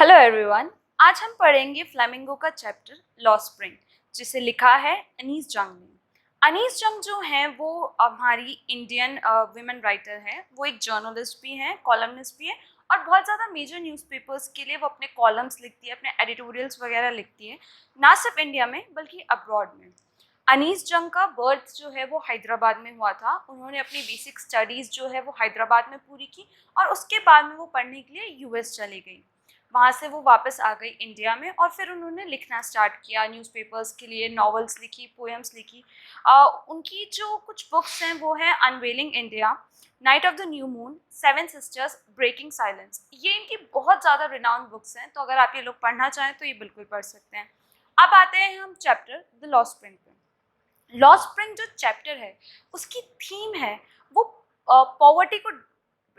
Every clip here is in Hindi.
Hello everyone. आज हम पढ़ेंगे फ्लेमिंगो का चैप्टर लॉ स्प्रिंग, जिसे लिखा है अनीस जंग ने। अनीस जंग जो हैं वो हमारी इंडियन विमेन राइटर हैं। वो एक जर्नलिस्ट भी हैं, कॉलमनिस्ट भी हैं और बहुत ज़्यादा मेजर न्यूज़पेपर्स के लिए वो अपने कॉलम्स लिखती है, अपने एडिटोरियल्स वगैरह लिखती है, ना सिर्फ इंडिया में बल्कि अब्रॉड में। अनीस जंग का बर्थ जो है वो हैदराबाद में हुआ था। उन्होंने अपनी बेसिक स्टडीज़ जो है वो हैदराबाद में पूरी की और उसके बाद में वो पढ़ने के लिए यूएस चली गई। वहाँ से वो वापस आ गई इंडिया में और फिर उन्होंने लिखना स्टार्ट किया, न्यूज़पेपर्स के लिए नॉवेल्स लिखी, पोएम्स लिखी। उनकी जो कुछ बुक्स हैं वो हैं unveiling India, night of the new moon, seven sisters, breaking silence. ये इनकी बहुत ज़्यादा रिनाउंड बुक्स हैं, तो अगर आप ये लोग पढ़ना चाहें तो ये बिल्कुल पढ़ सकते हैं। अब आते हैं हम चैप्टर द लॉ स्प्रिंग पे। लॉ स्प्रिंग जो चैप्टर है उसकी थीम है वो पॉवर्टी को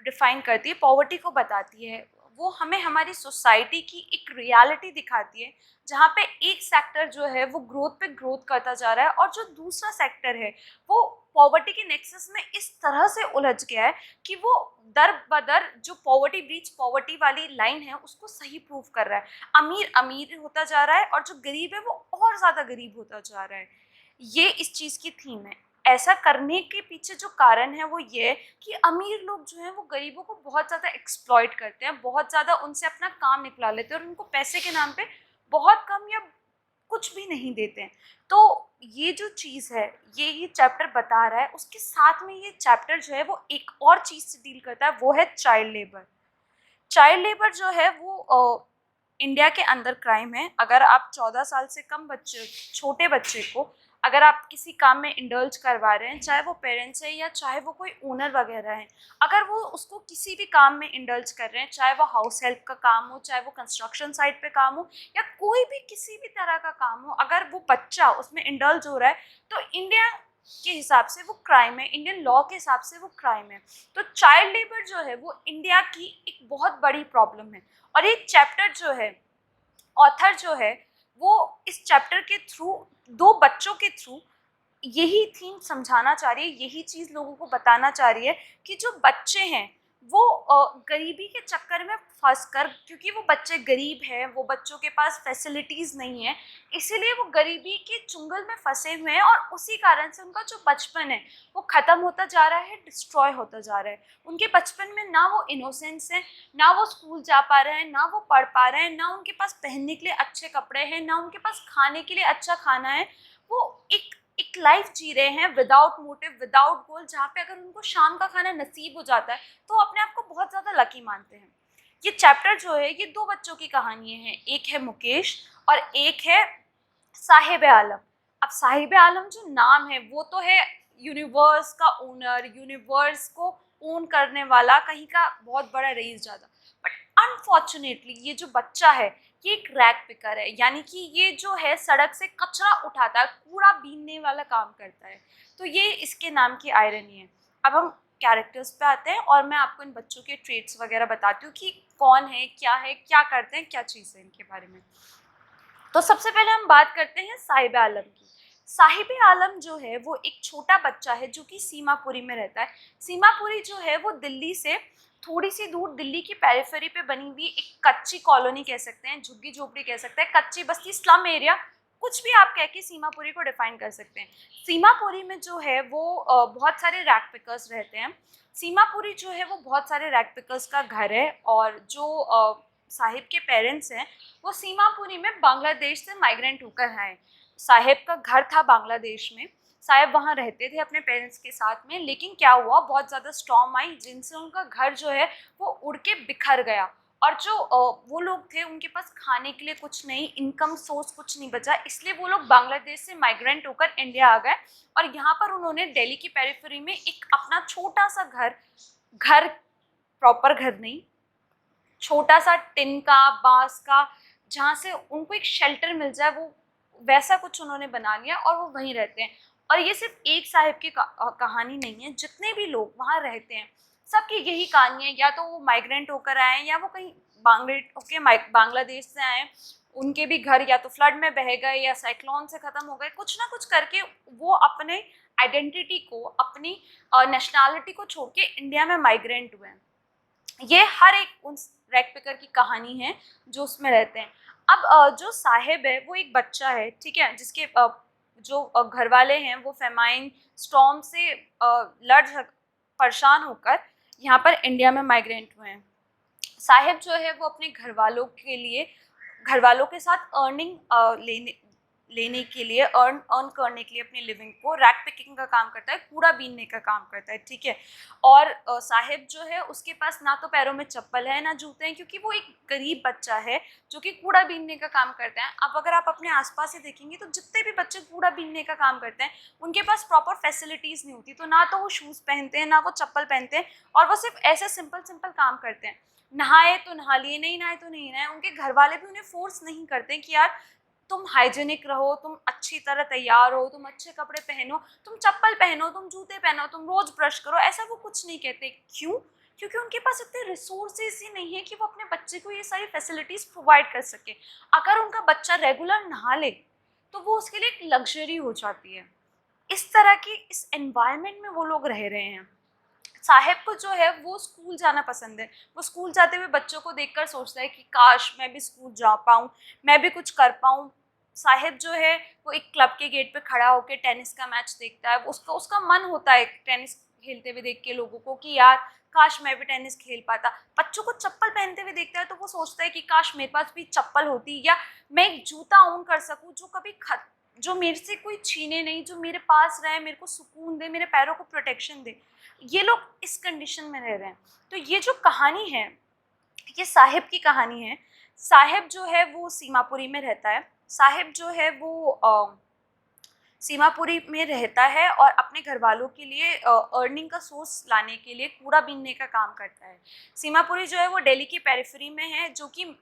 डिफाइन करती है, पॉवर्टी को बताती है। वो हमें हमारी सोसाइटी की एक रियलिटी दिखाती है जहाँ पे एक सेक्टर जो है वो ग्रोथ पे ग्रोथ करता जा रहा है और जो दूसरा सेक्टर है वो पॉवर्टी के नेक्सस में इस तरह से उलझ गया है कि वो दर बदर जो पॉवर्टी ब्रीच, पॉवर्टी वाली लाइन है उसको सही प्रूव कर रहा है। अमीर अमीर होता जा रहा है और जो गरीब है वो और ज़्यादा गरीब होता जा रहा है। ये इस चीज़ की थीम है। ऐसा करने के पीछे जो कारण है वो ये है कि अमीर लोग जो हैं वो गरीबों को बहुत ज़्यादा एक्सप्लॉइट करते हैं, बहुत ज़्यादा उनसे अपना काम निकला लेते हैं और उनको पैसे के नाम पे बहुत कम या कुछ भी नहीं देते हैं। तो ये जो चीज़ है ये चैप्टर बता रहा है। उसके साथ में ये चैप्टर जो है वो एक और चीज़ से डील करता है, वो है चाइल्ड लेबर। चाइल्ड लेबर जो है वो इंडिया के अंदर क्राइम है। अगर आप 14 साल से कम बच्चे, छोटे बच्चे को अगर आप किसी काम में इंडल्ज करवा रहे हैं, चाहे वो पेरेंट्स है या चाहे वो कोई ओनर वगैरह है, अगर वो उसको किसी भी काम में इंडल्ज कर रहे हैं, चाहे वो हाउस हेल्प का काम हो, चाहे वो कंस्ट्रक्शन साइट पे काम हो या कोई भी किसी भी तरह का काम हो, अगर वो बच्चा उसमें इंडल्ज हो रहा है तो इंडिया के हिसाब से वो क्राइम है, इंडियन लॉ के हिसाब से वो क्राइम है। तो चाइल्ड लेबर जो है वो इंडिया की एक बहुत बड़ी प्रॉब्लम है। और ये चैप्टर जो है, ऑथर जो है वो इस चैप्टर के थ्रू, दो बच्चों के थ्रू यही थीम समझाना चाह रही है, यही चीज़ लोगों को बताना चाह रही है कि जो बच्चे हैं वो गरीबी के चक्कर में फंस कर, क्योंकि वो बच्चे गरीब हैं, वो बच्चों के पास फैसिलिटीज़ नहीं है, इसीलिए वो गरीबी के चुंगल में फंसे हुए हैं और उसी कारण से उनका जो बचपन है वो ख़त्म होता जा रहा है, डिस्ट्रॉय होता जा रहा है। उनके बचपन में ना वो इनोसेंस है, ना वो स्कूल जा पा रहे हैं, ना वो पढ़ पा रहे हैं, ना उनके पास पहनने के लिए अच्छे कपड़े हैं, ना उनके पास खाने के लिए अच्छा खाना है। वो एक लाइफ जी रहे हैं विदाउट मोटिव, विदाउट गोल, जहाँ पे अगर उनको शाम का खाना नसीब हो जाता है तो अपने आप को बहुत ज़्यादा लकी मानते हैं। ये चैप्टर जो है ये दो बच्चों की कहानी है, एक है मुकेश और एक है साहिब आलम। अब साहिब आलम जो नाम है वो तो है यूनिवर्स का ओनर, यूनिवर्स को ओन करने वाला, कहीं का बहुत बड़ा रईस ज़्यादा। बट अनफॉर्चुनेटली ये जो बच्चा है ये एक रैग पिकर है, यानी कि ये जो है सड़क से कचरा उठाता है, कूड़ा बीनने वाला काम करता है। तो ये इसके नाम की आयरनी है। अब हम कैरेक्टर्स पे आते हैं और मैं आपको इन बच्चों के ट्रेट्स वगैरह बताती हूँ कि कौन है, क्या करते हैं, क्या चीज़ है इनके बारे में। तो सबसे पहले हम बात करते हैं साहिब आलम की। साहिब आलम जो है वो एक छोटा बच्चा है जो कि सीमापुरी में रहता है। सीमापुरी जो है वो दिल्ली से थोड़ी सी दूर, दिल्ली की पेरिफेरी पे बनी हुई एक कच्ची कॉलोनी कह सकते हैं, झुग्गी झोपड़ी कह सकते हैं, कच्ची बस्ती, स्लम एरिया, कुछ भी आप कह के सीमापुरी को डिफाइन कर सकते हैं। सीमापुरी में जो है वो बहुत सारे रैग पिकर्स रहते हैं। सीमापुरी जो है वो बहुत सारे रैग पिकर्स का घर है और जो साहिब के पेरेंट्स हैं वो सीमापुरी में बांग्लादेश से माइग्रेंट होकर आए। साहिब का घर था बांग्लादेश में, साहिब वहाँ रहते थे अपने पेरेंट्स के साथ में, लेकिन क्या हुआ, बहुत ज़्यादा स्टॉर्म आई जिनसे उनका घर जो है वो उड़ के बिखर गया। और जो वो लोग थे उनके पास खाने के लिए कुछ नहीं, इनकम सोर्स कुछ नहीं बचा, इसलिए वो लोग बांग्लादेश से माइग्रेंट होकर इंडिया आ गए और यहाँ पर उन्होंने दिल्ली की पेरिफेरी में एक अपना छोटा सा घर, घर प्रॉपर घर नहीं, छोटा सा टिन का, बांस का, जहाँ से उनको एक शेल्टर मिल जाए, वो वैसा कुछ उन्होंने बना लिया और वो वहीं रहते हैं। और ये सिर्फ एक साहिब की कहानी नहीं है, जितने भी लोग वहाँ रहते हैं सबकी यही कहानी है। या तो वो माइग्रेंट होकर आए या वो कहीं बांग्लादेश से आए, उनके भी घर या तो फ्लड में बह गए या साइक्लोन से ख़त्म हो गए, कुछ ना कुछ करके वो अपने आइडेंटिटी को, अपनी नेशनैलिटी को छोड़ के इंडिया में माइग्रेंट हुए हैं। ये हर एक उन रैग पिकर की कहानी है जो उसमें रहते हैं। अब जो साहिब है वो एक बच्चा है, ठीक है, जिसके जो घर वाले हैं वो फेमाइन स्टॉर्म से परेशान होकर यहाँ पर इंडिया में माइग्रेंट हुए हैं। साहिब जो है वो अपने घर वालों के लिए, घर वालों के साथ अर्निंग लेने के लिए, अर्न करने के लिए अपनी लिविंग को रैक पिकिंग का काम करता है, कूड़ा बीनने का काम करता है, ठीक है। और साहिब जो है उसके पास ना तो पैरों में चप्पल है ना जूते हैं, क्योंकि वो एक गरीब बच्चा है जो कि कूड़ा बीनने का काम करता है। अब अगर आप अपने आसपास ही देखेंगे तो जितने भी बच्चे कूड़ा बीनने का काम करते हैं उनके पास प्रॉपर फैसिलिटीज़ नहीं होती, तो ना तो वो शूज़ पहनते हैं ना वो चप्पल पहनते हैं, और वो सिर्फ ऐसे सिंपल काम करते हैं। नहाए तो नहा लिए, नहीं नहाए तो नहीं नहाए। उनके घर वाले भी उन्हें फोर्स नहीं करते कि यार तुम हाइजीनिक रहो, तुम अच्छी तरह तैयार हो, तुम अच्छे कपड़े पहनो, तुम चप्पल पहनो, तुम जूते पहनो, तुम रोज ब्रश करो, ऐसा वो कुछ नहीं कहते। क्यों? क्योंकि उनके पास इतने रिसोर्सेज ही नहीं है कि वो अपने बच्चे को ये सारी फैसिलिटीज़ प्रोवाइड कर सके। अगर उनका बच्चा रेगुलर नहा ले तो वो उसके लिए एक लग्जरी हो जाती है। इस तरह की इस एनवायरनमेंट में वो लोग रह रहे हैं। साहिब को जो है वो स्कूल जाना पसंद है। वो स्कूल जाते हुए बच्चों को देखकर सोचता है कि काश मैं भी स्कूल जा पाऊँ, मैं भी कुछ कर पाऊँ। साहिब जो है वो एक क्लब के गेट पे खड़ा होकर टेनिस का मैच देखता है। उसका उसका मन होता है टेनिस खेलते हुए देख के लोगों को कि यार काश मैं भी टेनिस खेल पाता। बच्चों को चप्पल पहनते हुए देखता है तो वो सोचता है कि काश मेरे पास भी चप्पल होती, या मैं एक जूता ओन कर सकूँ जो कभी जो मेरे से कोई छीने नहीं, जो मेरे पास रहे, मेरे को सुकून दे, मेरे पैरों को प्रोटेक्शन दे। ये लोग इस कंडीशन में रह रहे हैं। तो ये जो कहानी है ये साहिब की कहानी है। साहिब जो है वो सीमापुरी में रहता है। साहिब जो है वो सीमापुरी में रहता है और अपने घर वालों के लिए अर्निंग का सोर्स लाने के लिए कूड़ा बीनने का काम करता है। सीमापुरी जो है वो दिल्ली की पेरिफेरी में है, जो कि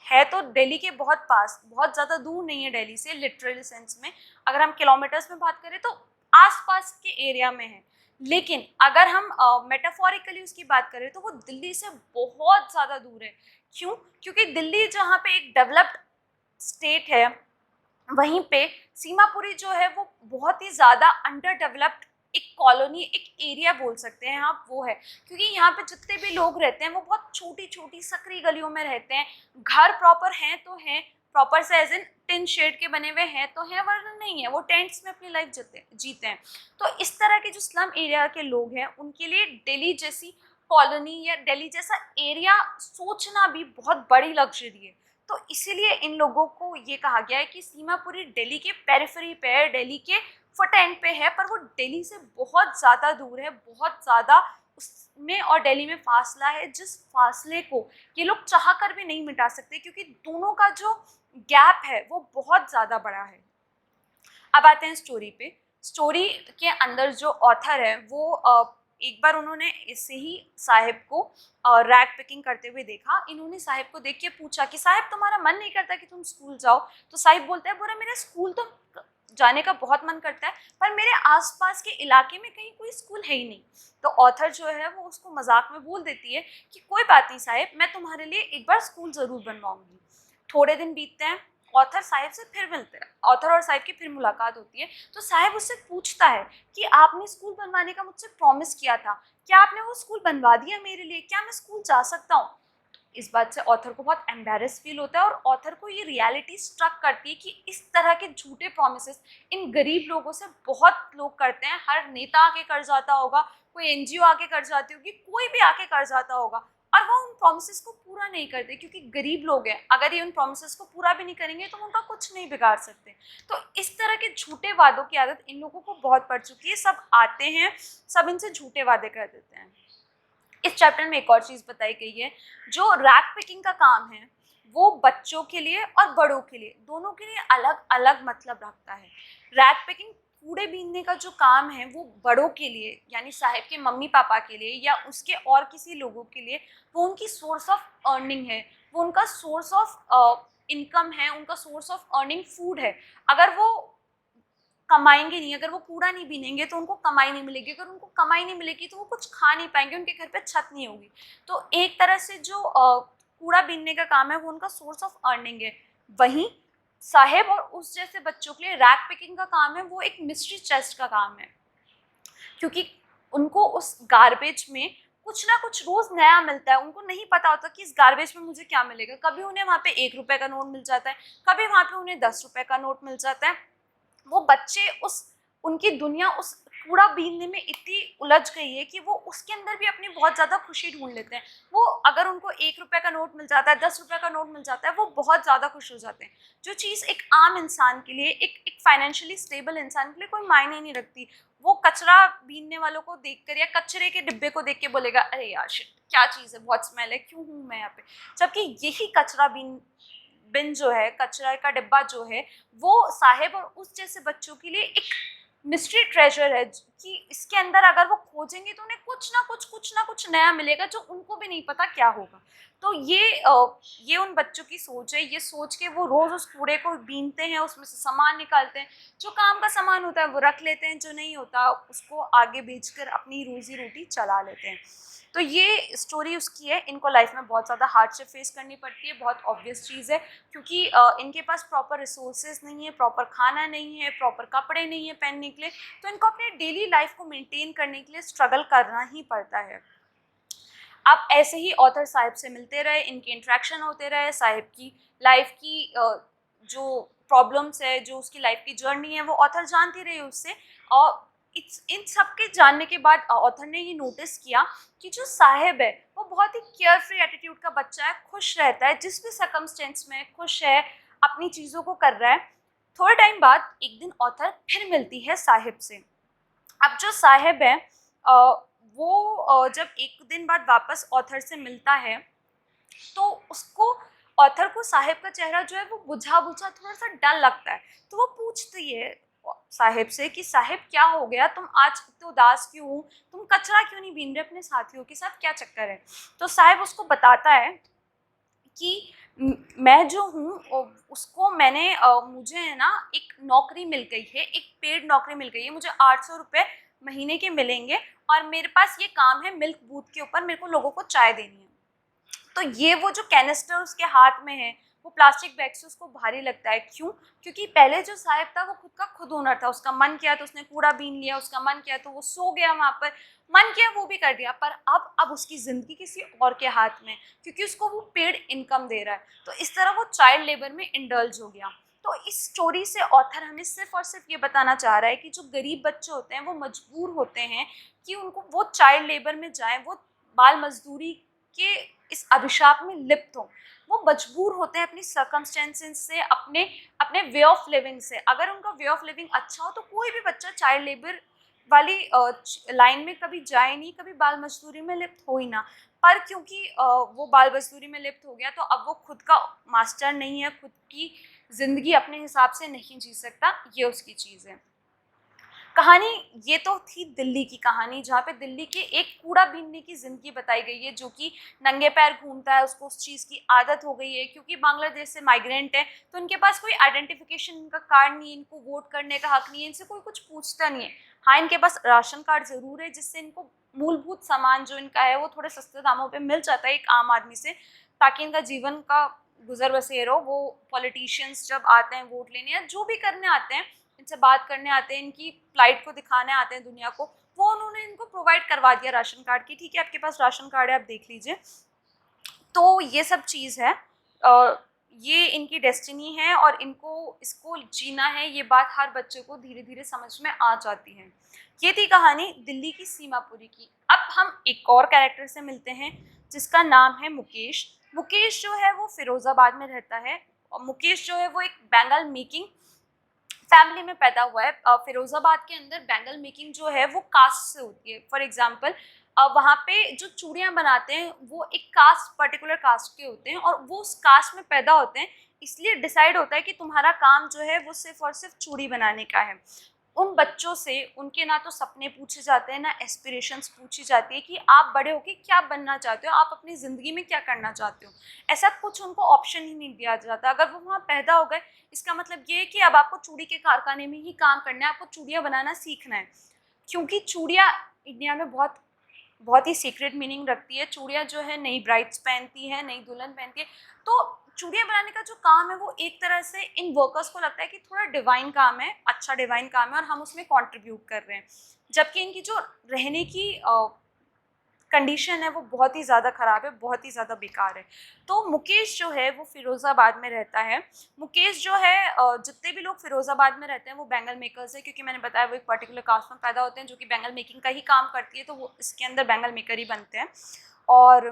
है तो दिल्ली के बहुत पास, बहुत ज़्यादा दूर नहीं है दिल्ली से लिटरल सेंस में। अगर हम किलोमीटर्स में बात करें तो आसपास के एरिया में है, लेकिन अगर हम मेटाफोरिकली उसकी बात करें तो वो दिल्ली से बहुत ज़्यादा दूर है। क्यों? क्योंकि दिल्ली जहाँ पे एक डेवलप्ड स्टेट है, वहीं पे सीमापुरी जो है वो बहुत ही ज़्यादा अंडर डेवलप्ड एक कॉलोनी, एक एरिया बोल सकते हैं आप, वो है। क्योंकि यहाँ पे जितने भी लोग रहते हैं वो बहुत छोटी छोटी सकरी गलियों में रहते हैं। घर प्रॉपर हैं तो हैं, प्रॉपर से एज इन टिन शेड के बने हुए हैं तो हैं, वरना नहीं है, वो टेंट्स में अपनी लाइफ जीते हैं। तो इस तरह के जो स्लम एरिया के लोग हैं उनके लिए दिल्ली जैसी कॉलोनी या दिल्ली जैसा एरिया सोचना भी बहुत बड़ी लग्जरी है। तो इसीलिए इन लोगों को ये कहा गया है कि सीमापुरी दिल्ली के पेरिफेरी पे है, दिल्ली के फुट एंड पे है, पर वो दिल्ली से बहुत ज़्यादा दूर है, बहुत ज़्यादा उसमें और दिल्ली में फासला है, जिस फासले को ये लोग चाह कर भी नहीं मिटा सकते, क्योंकि दोनों का जो गैप है वो बहुत ज़्यादा बड़ा है। अब आते हैं स्टोरी पे। स्टोरी के अंदर जो ऑथर है वो एक बार उन्होंने इससे ही साहिब को रैग पिकिंग करते हुए देखा। इन्होंने साहिब को देख के पूछा कि साहिब तुम्हारा मन नहीं करता कि तुम स्कूल जाओ? तो साहिब बोलता है बोला मेरा स्कूल तो जाने का बहुत मन करता है, पर मेरे आसपास के इलाके में कहीं कोई स्कूल है ही नहीं। तो ऑथर जो है वो उसको मजाक में बोल देती है कि कोई बात नहीं साहिब, मैं तुम्हारे लिए एक बार स्कूल ज़रूर बनवाऊंगी। थोड़े दिन बीतते हैं, ऑथर साहिब से फिर मिलते हैं, ऑथर और साहिब की फिर मुलाकात होती है। तो साहिब उससे पूछता है कि आपने स्कूल बनवाने का मुझसे प्रॉमिस किया था, क्या आपने वो स्कूल बनवा दिया मेरे लिए? क्या मैं स्कूल जा सकता हूँ? इस बात से ऑथर को बहुत एम्बेरस फील होता है और ऑथर को ये रियलिटी स्ट्रक करती है कि इस तरह के झूठे प्रोमिसेस इन गरीब लोगों से बहुत लोग करते हैं। हर नेता आके कर जाता होगा, कोई एनजीओ आके कर जाती होगी, कोई भी आके कर जाता होगा, और वो उन प्रोमिसेस को पूरा नहीं करते क्योंकि गरीब लोग हैं। अगर ये उन प्रोमिसेस को पूरा भी नहीं करेंगे तो उनका कुछ नहीं बिगाड़ सकते। तो इस तरह के झूठे वादों की आदत इन लोगों को बहुत पड़ चुकी है। सब आते हैं, सब इनसे झूठे वादे कर देते हैं। इस चैप्टर में एक और चीज़ बताई गई है, जो रैग पिकिंग का काम है वो बच्चों के लिए और बड़ों के लिए, दोनों के लिए अलग अलग मतलब रखता है। रैग पिकिंग कूड़े बीनने का जो काम है वो बड़ों के लिए, यानी साहिब के मम्मी पापा के लिए या उसके और किसी लोगों के लिए, वो उनकी सोर्स ऑफ अर्निंग है, वो उनका सोर्स ऑफ इनकम है, उनका सोर्स ऑफ अर्निंग फूड है। अगर वो कमाएंगे नहीं, अगर वो कूड़ा नहीं बीनेंगे तो उनको कमाई नहीं मिलेगी, अगर उनको कमाई नहीं मिलेगी तो वो कुछ खा नहीं पाएंगे, उनके घर पे छत नहीं होगी। तो एक तरह से जो कूड़ा बीनने का काम है वो उनका सोर्स ऑफ अर्निंग है। वहीं साहेब और उस जैसे बच्चों के लिए रैग पिकिंग का काम है वो एक मिस्ट्री चेस्ट का काम है, क्योंकि उनको उस गार्बेज में कुछ ना कुछ रोज नया मिलता है, उनको नहीं पता होता कि इस गार्बेज में मुझे क्या मिलेगा। कभी उन्हें वहाँ पे 1 रुपए का नोट मिल जाता है, कभी वहाँ पे उन्हें 10 रुपए का नोट मिल जाता है। वो बच्चे उनकी दुनिया उस कूड़ा बीनने में इतनी उलझ गई है कि वो उसके अंदर भी अपनी बहुत ज़्यादा खुशी ढूंढ लेते हैं। वो अगर उनको 1 रुपए का नोट मिल जाता है, 10 रुपए का नोट मिल जाता है, वो बहुत ज़्यादा खुश हो जाते हैं। जो चीज़ एक आम इंसान के लिए, एक फाइनेंशियली स्टेबल इंसान के लिए कोई मायने नहीं रखती, वो कचरा बीनने वालों को देखकर या कचरे के डिब्बे को देख के बोलेगा अरे यार शिट, क्या चीज़ है, बहुत स्मेल है, क्यों हूँ मैं यहाँ पे। जबकि यही कचरा बिन जो है, कचरा का डिब्बा जो है, वो साहिब और उस जैसे बच्चों के लिए एक मिस्ट्री ट्रेजर है कि इसके अंदर अगर वो खोजेंगे तो उन्हें कुछ ना कुछ नया मिलेगा जो उनको भी नहीं पता क्या होगा। तो ये उन बच्चों की सोच है। ये सोच के वो रोज उस कूड़े को बीनते हैं, उसमें से सामान निकालते हैं, जो काम का सामान होता है वो रख लेते हैं, जो नहीं होता उसको आगे बेचकर अपनी रोजी रोटी चला लेते हैं। तो ये स्टोरी उसकी है। इनको लाइफ में बहुत ज़्यादा हार्डशिप फेस करनी पड़ती है, बहुत ऑब्वियस चीज़ है, क्योंकि इनके पास प्रॉपर रिसोर्सेज नहीं है, प्रॉपर खाना नहीं है, प्रॉपर कपड़े नहीं है पहनने के लिए। तो इनको अपने डेली लाइफ को मेंटेन करने के लिए स्ट्रगल करना ही पड़ता है। आप ऐसे ही ऑथर साहिब से मिलते रहे, इनके इंट्रैक्शन होते रहे, साहिब की लाइफ की जो प्रॉब्लम्स है, जो उसकी लाइफ की जर्नी है, वो ऑथर जानती रही उससे। और इन सब के जानने के बाद ऑथर ने ये नोटिस किया कि जो साहिब है वो बहुत ही केयर फ्री एटीट्यूड का बच्चा है, खुश रहता है, जिस भी सर्कमस्टेंस में खुश है, अपनी चीज़ों को कर रहा है। थोड़े टाइम बाद एक दिन ऑथर फिर मिलती है साहिब से। अब जो साहिब है वो जब एक दिन बाद वापस ऑथर से मिलता है तो उसको, ऑथर को साहिब का चेहरा जो है वो बुझा बुझा थोड़ा सा डल लगता है। तो वो पूछती है साहिब से कि साहिब क्या हो गया, तुम आज इतने उदास क्यों हो, तुम कचरा क्यों नहीं बीन रहे अपने साथियों के साथ, क्या चक्कर है। तो साहिब उसको बताता है कि मैं जो हूँ उसको मुझे है ना एक नौकरी मिल गई है, एक पेड नौकरी मिल गई है, मुझे 800 रुपये महीने के मिलेंगे और मेरे पास ये काम है मिल्क बूथ के ऊपर, मेरे को लोगों को चाय देनी है। तो ये वो जो कैनिस्टर उसके हाथ में है वो प्लास्टिक बैग से उसको भारी लगता है। क्यों? क्योंकि पहले जो साहिब था वो खुद का खुद ओनर था, उसका मन किया तो उसने कूड़ा बीन लिया, उसका मन किया तो वो सो गया वहाँ पर, मन किया वो भी कर दिया। पर अब उसकी ज़िंदगी किसी और के हाथ में, क्योंकि उसको वो पेड इनकम दे रहा है। तो इस तरह वो चाइल्ड लेबर में इंडल्ज हो गया। तो इस स्टोरी से ऑथर हमें सिर्फ और सिर्फ ये बताना चाह रहा है कि जो गरीब बच्चे होते हैं वो मजबूर होते हैं कि उनको वो चाइल्ड लेबर में जाएं, वो बाल मजदूरी के इस अभिशाप में लिप्त हों। वो मजबूर होते हैं अपनी सर्कमस्टेंसेस से, अपने अपने वे ऑफ लिविंग से। अगर उनका वे ऑफ लिविंग अच्छा हो तो कोई भी बच्चा चाइल्ड लेबर वाली लाइन में कभी जाए नहीं, कभी बाल मजदूरी में लिप्त हो ही ना। पर क्योंकि वो बाल मजदूरी में लिप्त हो गया तो अब वो खुद का मास्टर नहीं है, खुद की ज़िंदगी अपने हिसाब से नहीं जी सकता, ये उसकी चीज़ है। कहानी ये तो थी दिल्ली की कहानी, जहाँ पे दिल्ली के एक कूड़ा बीनने की ज़िंदगी बताई गई है, जो कि नंगे पैर घूमता है, उसको उस चीज़ की आदत हो गई है। क्योंकि बांग्लादेश से माइग्रेंट है तो इनके पास कोई आइडेंटिफिकेशन का कार्ड नहीं है, इनको वोट करने का हक नहीं है, इनसे कोई कुछ पूछता नहीं है। हाँ, इनके पास राशन कार्ड ज़रूर है, जिससे इनको मूलभूत सामान जो इनका है वो थोड़े सस्ते दामों पर मिल जाता है एक आम आदमी से, ताकि इनका जीवन का गुजर बसेर हो। वो पॉलिटिशियंस जब आते हैं वोट लेने या जो भी करने आते हैं, इनसे बात करने आते हैं, इनकी फ्लाइट को दिखाने आते हैं दुनिया को, वो उन्होंने इनको प्रोवाइड करवा दिया राशन कार्ड की, ठीक है आपके पास राशन कार्ड है, आप देख लीजिए। तो ये सब चीज़ है, ये इनकी डेस्टिनी है और इनको इसको जीना है। ये बात हर बच्चे को धीरे धीरे समझ में आ जाती है। ये थी कहानी दिल्ली की सीमापुरी की। अब हम एक और कैरेक्टर से मिलते हैं जिसका नाम है मुकेश। मुकेश जो है वो फिरोज़ाबाद में रहता है और मुकेश जो है वो एक बैंगल मेकिंग फैमिली में पैदा हुआ है। फिरोज़ाबाद के अंदर बैंगल मेकिंग जो है वो कास्ट से होती है। फॉर एग्जांपल वहाँ पे जो चूड़ियाँ बनाते हैं वो एक कास्ट, पर्टिकुलर कास्ट के होते हैं और वो उस कास्ट में पैदा होते हैं, इसलिए डिसाइड होता है कि तुम्हारा काम जो है वो सिर्फ और सिर्फ चूड़ी बनाने का है। उन बच्चों से उनके ना तो सपने पूछे जाते हैं, ना एस्पिरेशंस पूछी जाती है कि आप बड़े होके क्या बनना चाहते हो, आप अपनी ज़िंदगी में क्या करना चाहते हो। ऐसा कुछ उनको ऑप्शन ही नहीं दिया जाता। अगर वो वहाँ पैदा हो गए, इसका मतलब ये है कि अब आपको चूड़ी के कारखाने में ही काम करना है, आपको चूड़ियाँ बनाना सीखना है। क्योंकि चूड़ियाँ इंडिया में बहुत बहुत ही सीक्रेट मीनिंग रखती है। चूड़ियाँ जो है नई ब्राइड्स पहनती हैं, नई दुल्हन पहनती है। तो चूड़ियाँ बनाने का जो काम है वो एक तरह से इन वर्कर्स को लगता है कि थोड़ा डिवाइन काम है, अच्छा डिवाइन काम है और हम उसमें कंट्रीब्यूट कर रहे हैं। जबकि इनकी जो रहने की कंडीशन है वो बहुत ही ज़्यादा ख़राब है, बहुत ही ज़्यादा बेकार है। तो मुकेश जो है वो फ़िरोज़ाबाद में रहता है। मुकेश जो है जितने भी लोग फ़िरोज़ाबाद में रहते हैं वो बैंगल मेकर्स हैं, क्योंकि मैंने बताया वो एक पर्टिकुलर कास्ट में पैदा होते हैं जो कि बैंगल मेकिंग का ही काम करती है, तो वो इसके अंदर बैंगल मेकर ही बनते हैं। और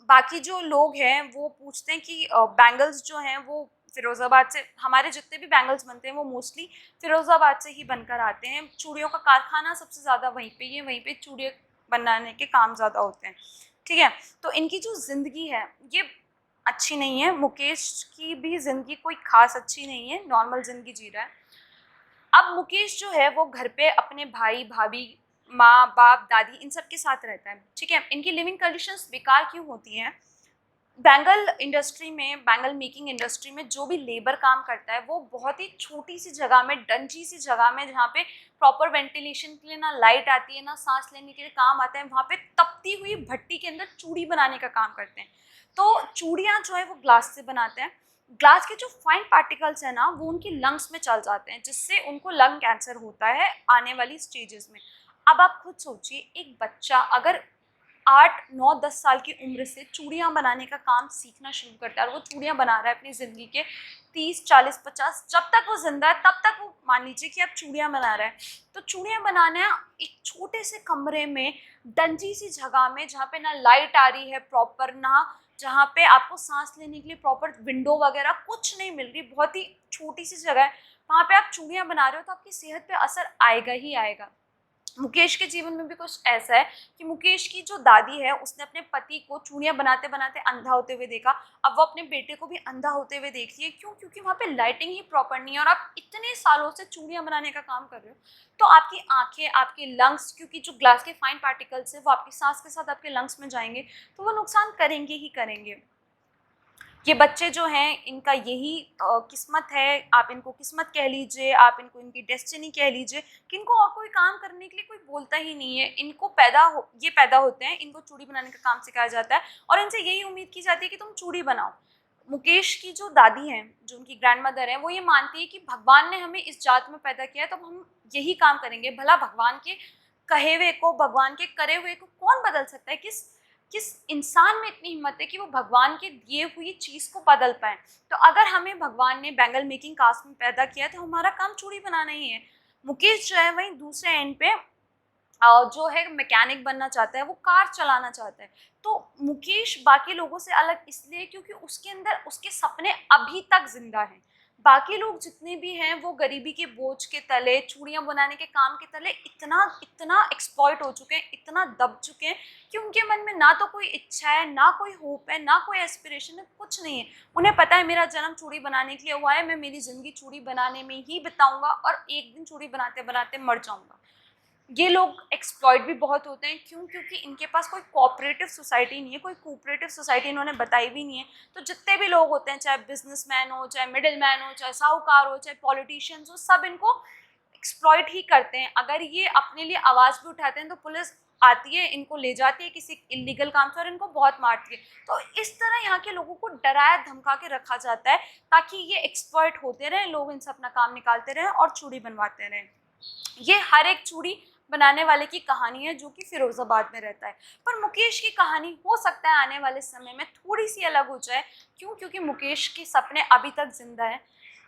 बाकी जो लोग हैं वो पूछते हैं कि बैंगल्स जो हैं वो फ़िरोज़ाबाद से, हमारे जितने भी बैंगल्स बनते हैं वो मोस्टली फ़िरोज़ाबाद से ही बनकर आते हैं। चूड़ियों का कारखाना सबसे ज़्यादा वहीं पे ही है, वहीं पे चूड़ियाँ बनाने के काम ज़्यादा होते हैं, ठीक है। तो इनकी जो ज़िंदगी है ये अच्छी नहीं है, मुकेश की भी ज़िंदगी कोई ख़ास अच्छी नहीं है, नॉर्मल ज़िंदगी जी रहा है। अब मुकेश जो है वो घर पे अपने भाई भाभी, माँ बाप, दादी, इन सब के साथ रहता है, ठीक है। इनकी लिविंग कंडीशंस बेकार क्यों होती हैं? बैंगल इंडस्ट्री में, बैंगल मेकिंग इंडस्ट्री में जो भी लेबर काम करता है वो बहुत ही छोटी सी जगह में, डंजी सी जगह में, जहाँ पे प्रॉपर वेंटिलेशन के लिए ना लाइट आती है ना सांस लेने के लिए काम आता है, वहाँ पे तपती हुई भट्टी के अंदर चूड़ी बनाने का काम करते हैं। तो चूड़ियाँ जो है वो ग्लास से बनाते हैं। ग्लास के जो फाइन पार्टिकल्स हैं ना वो उनकी लंग्स में चल जाते हैं, जिससे उनको लंग कैंसर होता है आने वाली स्टेजेस में। अब आप खुद सोचिए, एक बच्चा अगर 8 9 10 साल की उम्र से चूड़ियाँ बनाने का काम सीखना शुरू करता है और वो चूड़ियाँ बना रहा है अपनी ज़िंदगी के 30 40 50, जब तक वो जिंदा है तब तक वो मान लीजिए कि अब चूड़ियाँ बना रहा है। तो चूड़ियाँ बनाना एक छोटे से कमरे में, डंजी सी जगह में, जहाँ पे ना लाइट आ रही है प्रॉपर, ना जहाँ पे आपको सांस लेने के लिए प्रॉपर विंडो वगैरह कुछ नहीं मिल रही, बहुत ही छोटी सी जगह है, वहाँ पे आप चूड़ियाँ बना रहे हो तो आपकी सेहत पे असर आएगा ही आएगा। मुकेश के जीवन में भी कुछ ऐसा है कि मुकेश की जो दादी है उसने अपने पति को चूड़ियाँ बनाते बनाते अंधा होते हुए देखा। अब वो अपने बेटे को भी अंधा होते हुए देख रही है। क्यों? क्योंकि वहाँ पे लाइटिंग ही प्रॉपर नहीं है और आप इतने सालों से चूड़ियाँ बनाने का काम कर रहे हो, तो आपकी आंखें, आपके लंग्स, क्योंकि जो ग्लास के फाइन पार्टिकल्स है वो आपकी सांस के साथ आपके लंग्स में जाएंगे, तो वो नुकसान करेंगे ही करेंगे। ये बच्चे जो हैं इनका यही किस्मत है, आप इनको किस्मत कह लीजिए, आप इनको इनकी डेस्टिनी कह लीजिए कि इनको और कोई काम करने के लिए कोई बोलता ही नहीं है। इनको ये पैदा होते हैं, इनको चूड़ी बनाने का काम सिखाया जाता है और इनसे यही उम्मीद की जाती है कि तुम चूड़ी बनाओ। मुकेश की जो दादी हैं, जो उनकी ग्रैंड मदर हैं, वो ये मानती है कि भगवान ने हमें इस जात में पैदा किया है तो हम यही काम करेंगे। भला भगवान के कहे हुए को, भगवान के करे हुए को कौन बदल सकता है? किस किस इंसान में इतनी हिम्मत है कि वो भगवान के दिए हुई चीज़ को बदल पाए? तो अगर हमें भगवान ने बैंगल मेकिंग कास्ट में पैदा किया है तो हमारा काम चूड़ी बनाना ही है। मुकेश जो है वहीं दूसरे एंड पे जो है मैकेनिक बनना चाहता है, वो कार चलाना चाहता है। तो मुकेश बाकी लोगों से अलग इसलिए क्योंकि उसके अंदर उसके सपने अभी तक जिंदा हैं। बाकी लोग जितने भी हैं वो गरीबी के बोझ के तले, चूड़ियाँ बनाने के काम के तले इतना इतना एक्सप्लॉइट हो चुके हैं, इतना दब चुके हैं कि उनके मन में ना तो कोई इच्छा है, ना कोई होप है, ना कोई एस्पिरेशन है, कुछ नहीं है। उन्हें पता है मेरा जन्म चूड़ी बनाने के लिए हुआ है, मैं मेरी ज़िंदगी चूड़ी बनाने में ही बिताऊंगा और एक दिन चूड़ी बनाते बनाते मर जाऊंगा। ये लोग एक्सप्लॉइट भी बहुत होते हैं। क्यों? क्योंकि इनके पास कोई कोऑपरेटिव सोसाइटी नहीं है, कोई कोऑपरेटिव सोसाइटी इन्होंने बताई भी नहीं है। तो जितने भी लोग होते हैं, चाहे बिजनेसमैन हो, चाहे मिडिल मैन हो, चाहे साहूकार हो, चाहे पॉलिटिशियंस हो, सब इनको एक्सप्लॉइट ही करते हैं। अगर ये अपने लिए आवाज़ भी उठाते हैं तो पुलिस आती है, इनको ले जाती है किसी इलीगल काम से और इनको बहुत मारती है। तो इस तरह यहाँ के लोगों को डराया धमका के रखा जाता है ताकि ये एक्सप्लॉइट होते रहें, लोग इनसे अपना काम निकालते रहें और चूड़ी बनवाते रहें। ये हर एक चूड़ी बनाने वाले की कहानी है जो कि फ़िरोज़ाबाद में रहता है। पर मुकेश की कहानी हो सकता है आने वाले समय में थोड़ी सी अलग हो जाए। क्यों? क्योंकि मुकेश के सपने अभी तक ज़िंदा हैं।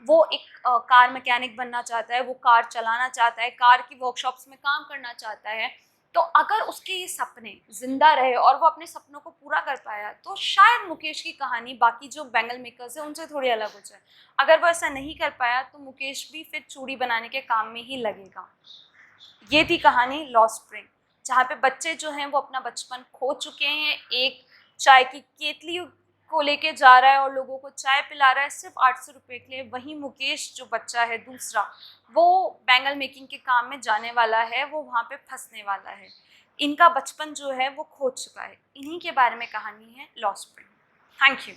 वो एक कार मैकेनिक बनना चाहता है, वो कार चलाना चाहता है, कार की वर्कशॉप्स में काम करना चाहता है। तो अगर उसके ये सपने ज़िंदा रहे और वो अपने सपनों को पूरा कर पाया तो शायद मुकेश की कहानी बाकी जो बैंगल मेकर्स हैं उनसे थोड़ी अलग हो जाए। अगर वो ऐसा नहीं कर पाया तो मुकेश भी फिर चूड़ी बनाने के काम में ही लगेगा। ये थी कहानी लॉस्ट स्प्रिंग, जहाँ पे बच्चे जो हैं वो अपना बचपन खो चुके हैं। एक चाय की केतली को लेके जा रहा है और लोगों को चाय पिला रहा है सिर्फ 800 रुपये के लिए। वहीं मुकेश जो बच्चा है दूसरा, वो बैंगल मेकिंग के काम में जाने वाला है, वो वहाँ पे फंसने वाला है। इनका बचपन जो है वो खो चुका है। इन्हीं के बारे में कहानी है लॉस्ट स्प्रिंग। Thank you.